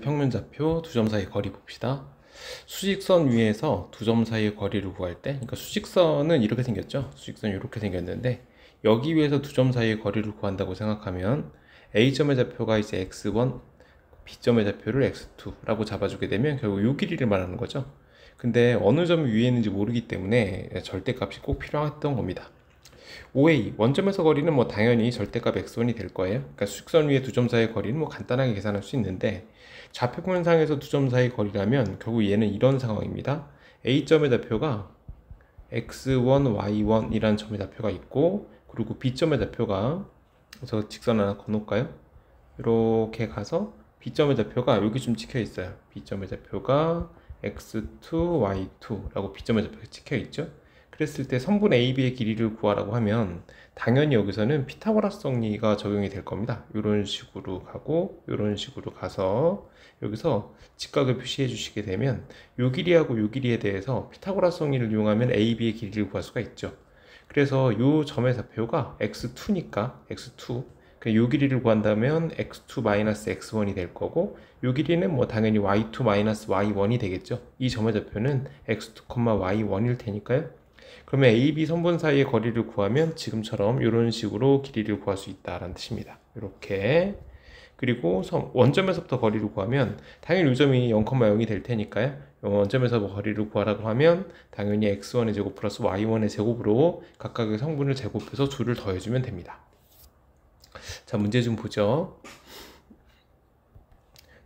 번째 평면좌표 두 점 사이 거리 봅시다. 수직선 위에서 두 점 사이의 거리를 구할 때, 그러니까 수직선은 이렇게 생겼죠. 수직선이 이렇게 생겼는데 여기 위에서 두 점 사이의 거리를 구한다고 생각하면 A점의 좌표가 이제 x1, B점의 좌표를 x2라고 잡아주게 되면 결국 이 길이를 말하는 거죠. 근데 어느 점이 위에 있는지 모르기 때문에 절대값이 꼭 필요했던 겁니다. OA, 원점에서 거리는 뭐 당연히 절대값 x1이 될 거예요. 그러니까 수직선 위에 두 점 사이의 거리는 뭐 간단하게 계산할 수 있는데, 좌표평면상에서 두 점 사이의 거리라면 결국 얘는 이런 상황입니다. A점의 좌표가 x1, y1 이라는 점의 좌표가 있고, 그리고 B점의 좌표가, 그래서 직선 하나 건너올까요? 이렇게 가서 B점의 좌표가 여기 좀 찍혀 있어요. B점의 좌표가 x2, y2라고 B점의 좌표가 찍혀 있죠. 그랬을 때 선분 AB의 길이를 구하라고 하면 당연히 여기서는 피타고라스 정리가 적용이 될 겁니다. 이런 식으로 가고 이런 식으로 가서 여기서 직각을 표시해 주시게 되면 요 길이하고 요 길이에 대해서 피타고라스 정리를 이용하면 AB의 길이를 구할 수가 있죠. 그래서 요 점의 좌표가 x2니까 x2, 요 길이를 구한다면 x2-x1이 될 거고, 요 길이는 뭐 당연히 y2-y1이 되겠죠. 이 점의 좌표는 x2, y1일 테니까요. 그러면 A, B 선분 사이의 거리를 구하면 지금처럼 이런 식으로 길이를 구할 수 있다라는 뜻입니다. 이렇게. 그리고 원점에서부터 거리를 구하면 당연히 이 점이 0,0이 될 테니까요. 원점에서 거리를 구하라고 하면 당연히 x1의 제곱 플러스 y1의 제곱으로 각각의 성분을 제곱해서 둘을 더해주면 됩니다. 자, 문제 좀 보죠.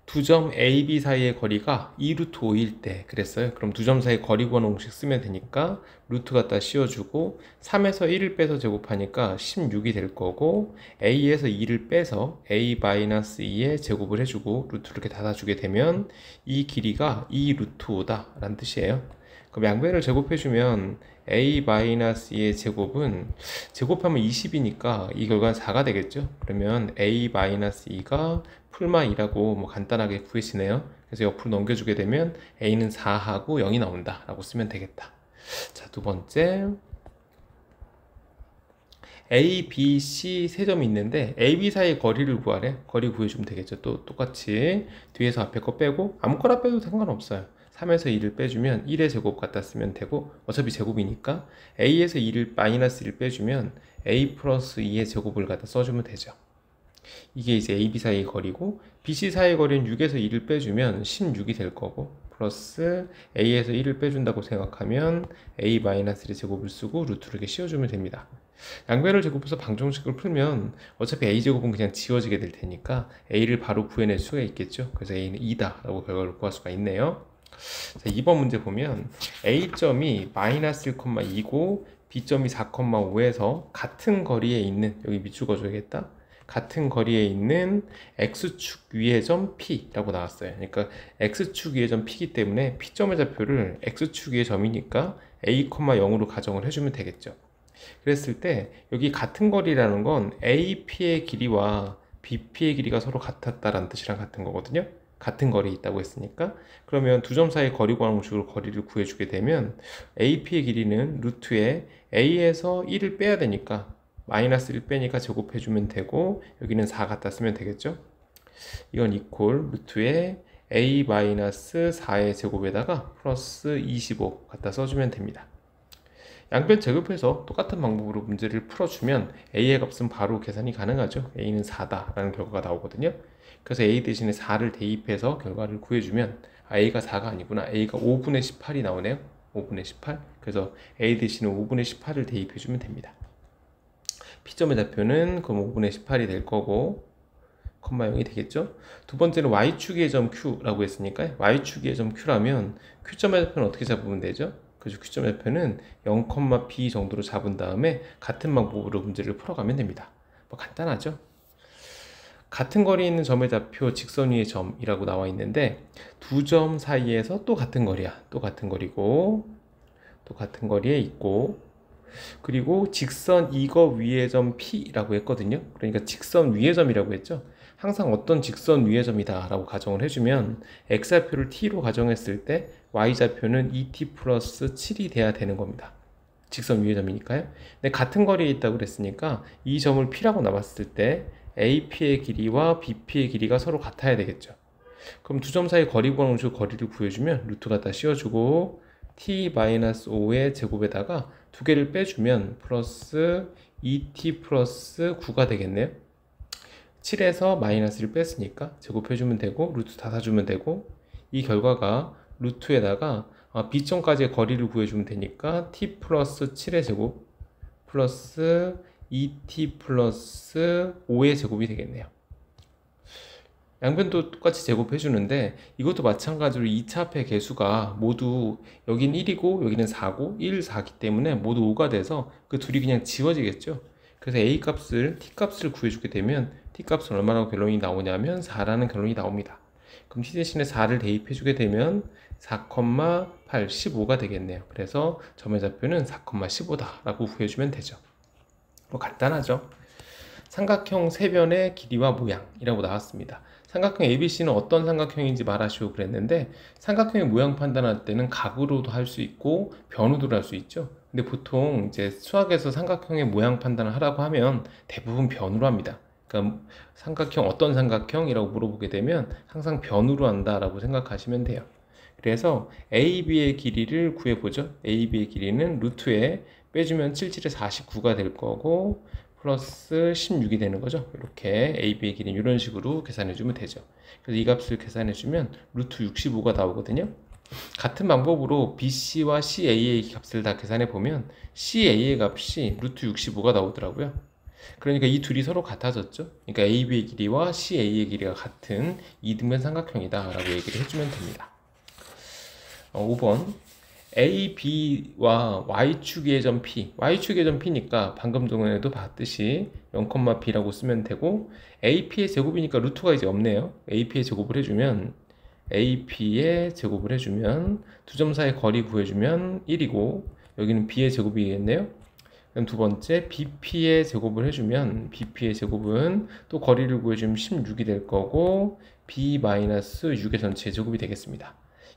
두 점 A, B 사이의 거리가 2루트 5일 때 그랬어요. 그럼 두 점 사이 거리 구하는 공식 쓰면 되니까 루트 갖다 씌워주고 3에서 1을 빼서 제곱하니까 16이 될 거고, A에서 2를 빼서 A-2의 제곱을 해주고 루트 이렇게 닫아주게 되면 이 길이가 2루트 5다 라는 뜻이에요. 그럼 양변을 제곱해주면 A-2의 제곱은 제곱하면 20이니까 이 결과는 4가 되겠죠. 그러면 A-2가 풀마 2라고 뭐 간단하게 구해지네요. 그래서 옆으로 넘겨주게 되면 A는 4하고 0이 나온다 라고 쓰면 되겠다. 자, 두 번째, A, B, C 세 점이 있는데 A, B 사이의 거리를 구하래. 거리 구해주면 되겠죠. 또 똑같이 뒤에서 앞에 거 빼고 아무거나 빼도 상관없어요. 3에서 2를 빼주면 1의 제곱 갖다 쓰면 되고, 어차피 제곱이니까 A에서 2를 마이너스 1 빼주면 A 플러스 2의 제곱을 갖다 써주면 되죠. 이게 이제 A, B 사이의 거리고, B, C 사이의 거리는 6에서 2를 빼주면 16이 될 거고, 플러스 A에서 1을 빼준다고 생각하면 A-1의 제곱을 쓰고 루트를 이렇게 씌워주면 됩니다. 양변을 제곱해서 방정식을 풀면 어차피 A제곱은 그냥 지워지게 될 테니까 A를 바로 구해낼 수가 있겠죠. 그래서 A는 2다 라고 결과를 구할 수가 있네요. 자, 2번 문제 보면 A점이 마이너스 1,2고 B점이 4,5에서 같은 거리에 있는, 여기 밑줄 그어줘야겠다. 같은 거리에 있는 X축 위의 점 P라고 나왔어요. 그러니까 X축 위의 점 P이기 때문에 P점의 좌표를 X축 위의 점이니까 A, 0으로 가정을 해주면 되겠죠. 그랬을 때 여기 같은 거리라는 건 AP의 길이와 BP의 길이가 서로 같았다라는 뜻이랑 같은 거거든요. 같은 거리에 있다고 했으니까, 그러면 두 점 사이 거리 구하는 식으로 거리를 구해주게 되면 AP의 길이는 루트에 A에서 1을 빼야 되니까 마이너스 1 빼니까 제곱해주면 되고, 여기는 4 갖다 쓰면 되겠죠. 이건 이퀄 루트에 A-4의 제곱에다가 플러스 25 갖다 써주면 됩니다. 양변 제곱해서 똑같은 방법으로 문제를 풀어주면 A의 값은 바로 계산이 가능하죠. A는 4다 라는 결과가 나오거든요. 그래서 A 대신에 4를 대입해서 결과를 구해주면 A가 4가 아니구나, A가 5분의 18이 나오네요. 5분의 18. 그래서 A 대신에 5분의 18을 대입해주면 됩니다. P점의 좌표는 그럼 5분의 18이 될 거고, 콤마 0이 되겠죠. 두 번째는 Y축의 점 Q라고 했으니까 Y축의 점 Q라면 Q점의 좌표는 어떻게 잡으면 되죠? 그래서 Q점의 좌표는 0, P 정도로 잡은 다음에 같은 방법으로 문제를 풀어가면 됩니다. 뭐 간단하죠. 같은 거리에 있는 점의 좌표 직선 위의 점이라고 나와 있는데 두 점 사이에서 또 같은 거리야. 또 같은 거리고, 또 같은 거리에 있고, 그리고 직선 이거 위의 점 P라고 했거든요. 그러니까 직선 위의 점이라고 했죠. 항상 어떤 직선 위의 점이다 라고 가정을 해주면 X좌표를 T로 가정했을 때 Y좌표는 2T 플러스 7이 돼야 되는 겁니다. 직선 위의 점이니까요. 근데 같은 거리에 있다고 그랬으니까 이 점을 P라고 나왔을 때 AP의 길이와 BP의 길이가 서로 같아야 되겠죠. 그럼 두 점 사이 거리 구하는 식으로 거리를 구해주면 루트 갖다 씌워주고 t-5의 제곱에다가 두 개를 빼주면 플러스 2t 플러스 9가 되겠네요. 7에서 마이너스를 뺐으니까 제곱해주면 되고 루트 닫아주면 되고, 이 결과가 루트에다가 B점까지의 거리를 구해주면 되니까 t 플러스 7의 제곱 플러스 2t 플러스 5의 제곱이 되겠네요. 양변도 똑같이 제곱해주는데 이것도 마찬가지로 2차 합의 개수가 모두 여긴 1이고 여기는 4고 1, 4기 때문에 모두 5가 돼서 그 둘이 그냥 지워지겠죠. 그래서 A 값을, T 값을 구해주게 되면 T 값은 얼마나 결론이 나오냐면 4라는 결론이 나옵니다. 그럼 T 대신에 4를 대입해주게 되면 4,8, 15가 되겠네요. 그래서 점의 좌표는 4,15다 라고 구해주면 되죠. 뭐 간단하죠. 삼각형 세변의 길이와 모양이라고 나왔습니다. 삼각형 ABC는 어떤 삼각형인지 말하시오 그랬는데, 삼각형의 모양 판단할 때는 각으로도 할 수 있고 변호도로 할 수 있죠. 근데 보통 이제 수학에서 삼각형의 모양 판단을 하라고 하면 대부분 변으로 합니다. 그러니까 삼각형 어떤 삼각형이라고 물어보게 되면 항상 변으로 한다라고 생각하시면 돼요. 그래서 AB의 길이를 구해보죠. AB의 길이는 루트에 빼주면 77에 49가 될 거고 플러스 16이 되는 거죠. 이렇게 AB의 길이는 이런 식으로 계산해주면 되죠. 그래서 이 값을 계산해주면 루트 65가 나오거든요. 같은 방법으로 BC와 CA의 값을 다 계산해보면 CA의 값이 루트 65가 나오더라고요. 그러니까 이 둘이 서로 같아졌죠. 그러니까 AB의 길이와 CA의 길이가 같은 이등변 삼각형이다 라고 얘기를 해주면 됩니다. 5번 AB와 Y축의 점 P, Y축의 점 P니까 방금 전에도 봤듯이 0,P라고 쓰면 되고, AP의 제곱이니까 루트가 이제 없네요. AP의 제곱을 해주면 두 점 사이 거리 구해주면 1이고 여기는 B의 제곱이겠네요. 그럼 두 번째 BP의 제곱을 해주면 BP의 제곱은 또 거리를 구해주면 16이 될 거고 B-6의 전체 제곱이 되겠습니다.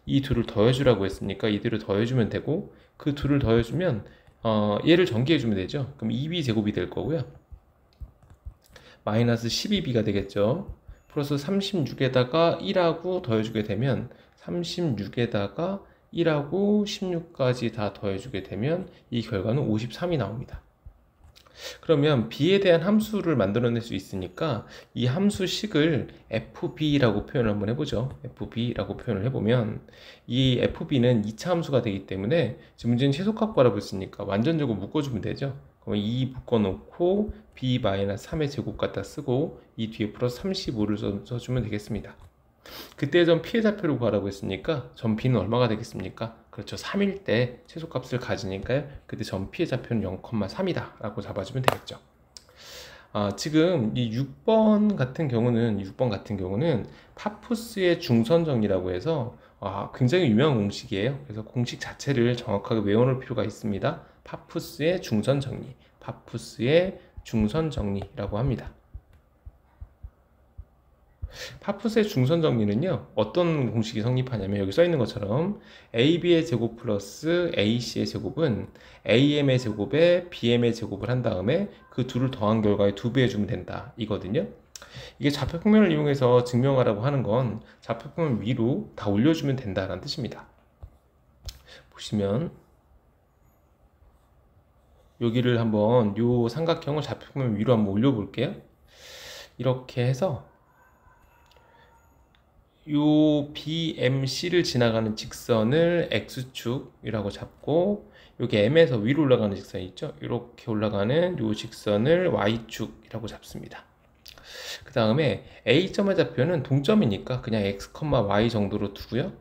이 둘을 더해주라고 했으니까 이들을 더해주면 되고, 그 둘을 더해주면 얘를 전개해주면 되죠. 그럼 2b 제곱이 될 거고요. 마이너스 12b가 되겠죠. 플러스 36에다가 1하고 더해주게 되면 36에다가 1하고 16까지 다 더해주게 되면 이 결과는 53이 나옵니다. 그러면 b에 대한 함수를 만들어낼 수 있으니까 이 함수식을 fb라고 표현을 한번 해보죠. fb라고 표현을 해보면 이 fb는 2차 함수가 되기 때문에 지금 문제는 최소값 알아볼 수 있으니까 완전적으로 묶어주면 되죠. 그럼 2 묶어놓고 b-3의 제곱 갖다 쓰고 이 뒤에 플러스 35를 써주면 되겠습니다. 그때 점 P의 좌표를 구하라고 했으니까 점 B는 얼마가 되겠습니까? 그렇죠. 3일 때 최소값을 가지니까요. 그때 점 P의 좌표는 0,3이다 라고 잡아주면 되겠죠. 지금 이 6번 같은 경우는 파푸스의 중선정리라고 해서 굉장히 유명한 공식이에요. 그래서 공식 자체를 정확하게 외워놓을 필요가 있습니다. 파푸스의 중선정리라고 합니다. 파푸스의 중선정리는요, 어떤 공식이 성립하냐면 여기 써있는 것처럼 AB의 제곱 플러스 AC의 제곱은 AM의 제곱에 BM의 제곱을 한 다음에 그 둘을 더한 결과에 2배 해주면 된다 이거든요. 이게 좌표평면을 이용해서 증명하라고 하는 건 좌표평면 위로 다 올려주면 된다라는 뜻입니다. 보시면 여기를 한번 요 삼각형을 좌표평면 위로 한번 올려볼게요. 이렇게 해서 요 BMC를 지나가는 직선을 X축이라고 잡고, 여기 M에서 위로 올라가는 직선 있죠? 이렇게 올라가는 요 직선을 Y축이라고 잡습니다. 그 다음에 A점의 좌표는 동점이니까 그냥 X, Y 정도로 두고요.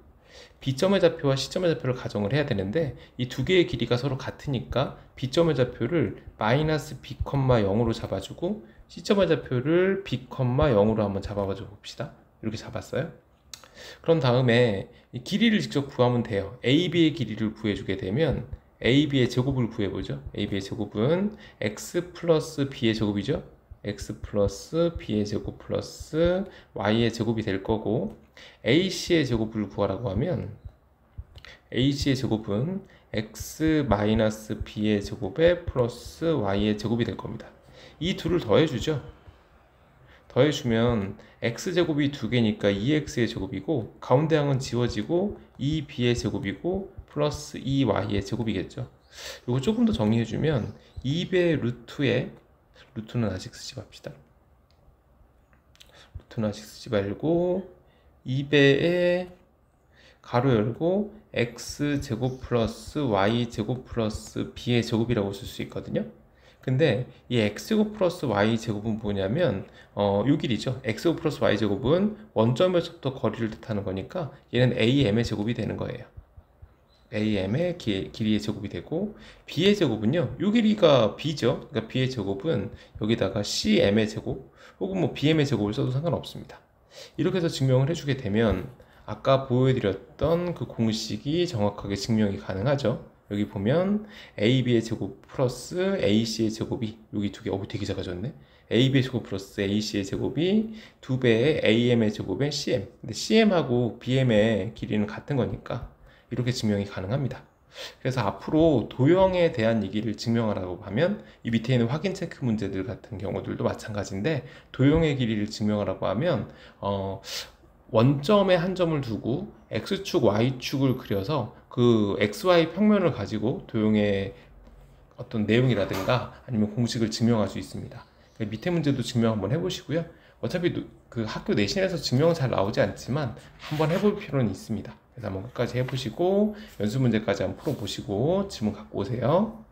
B점의 좌표와 C점의 좌표를 가정을 해야 되는데 이 두 개의 길이가 서로 같으니까 B점의 좌표를 마이너스 B, 0으로 잡아주고 C점의 좌표를 B, 0으로 한번 잡아줘 봅시다. 이렇게 잡았어요. 그런 다음에 이 길이를 직접 구하면 돼요. AB의 길이를 구해주게 되면 AB의 제곱을 구해보죠. AB의 제곱은 X 플러스 B의 제곱이죠. X 플러스 B의 제곱 플러스 Y의 제곱이 될 거고, AC의 제곱을 구하라고 하면 AC의 제곱은 X 마이너스 B의 제곱에 플러스 Y의 제곱이 될 겁니다. 이 둘을 더해주죠. 더해주면 x제곱이 두 개니까 2x의 제곱이고 가운데 항은 지워지고 2b의 제곱이고 플러스 2y의 제곱이겠죠. 이거 조금 더 정리해주면 2배 루트에 루트는 아직 쓰지 맙시다. 루트는 아직 쓰지 말고 2배에 가로 열고 x제곱 플러스 y제곱 플러스 b의 제곱이라고 쓸 수 있거든요. 근데 이 x제곱 플러스 y제곱은 뭐냐면 요 길이죠. x제곱 플러스 y제곱은 원점에서부터 거리를 뜻하는 거니까 얘는 am의 제곱이 되는 거예요. am의 길이의 제곱이 되고 b의 제곱은요, 요 길이가 b죠. 그러니까 b의 제곱은 여기다가 cm의 제곱 혹은 뭐 bm의 제곱을 써도 상관없습니다. 이렇게 해서 증명을 해주게 되면 아까 보여드렸던 그 공식이 정확하게 증명이 가능하죠. 여기 보면 AB의 제곱 플러스 AC의 제곱이 여기 두 개, 되게 작아졌네. AB의 제곱 플러스 AC의 제곱이 2배의 AM의 제곱의 CM. 근데 CM하고 BM의 길이는 같은 거니까 이렇게 증명이 가능합니다. 그래서 앞으로 도형에 대한 얘기를 증명하라고 하면 이 밑에 있는 확인 체크 문제들 같은 경우들도 마찬가지인데 도형의 길이를 증명하라고 하면 원점에 한 점을 두고 X축, Y축을 그려서 그 XY 평면을 가지고 도형의 어떤 내용이라든가 아니면 공식을 증명할 수 있습니다. 밑에 문제도 증명 한번 해보시고요. 어차피 그 학교 내신에서 증명은 잘 나오지 않지만 한번 해볼 필요는 있습니다. 그래서 한번 끝까지 해보시고 연습 문제까지 한번 풀어보시고 질문 갖고 오세요.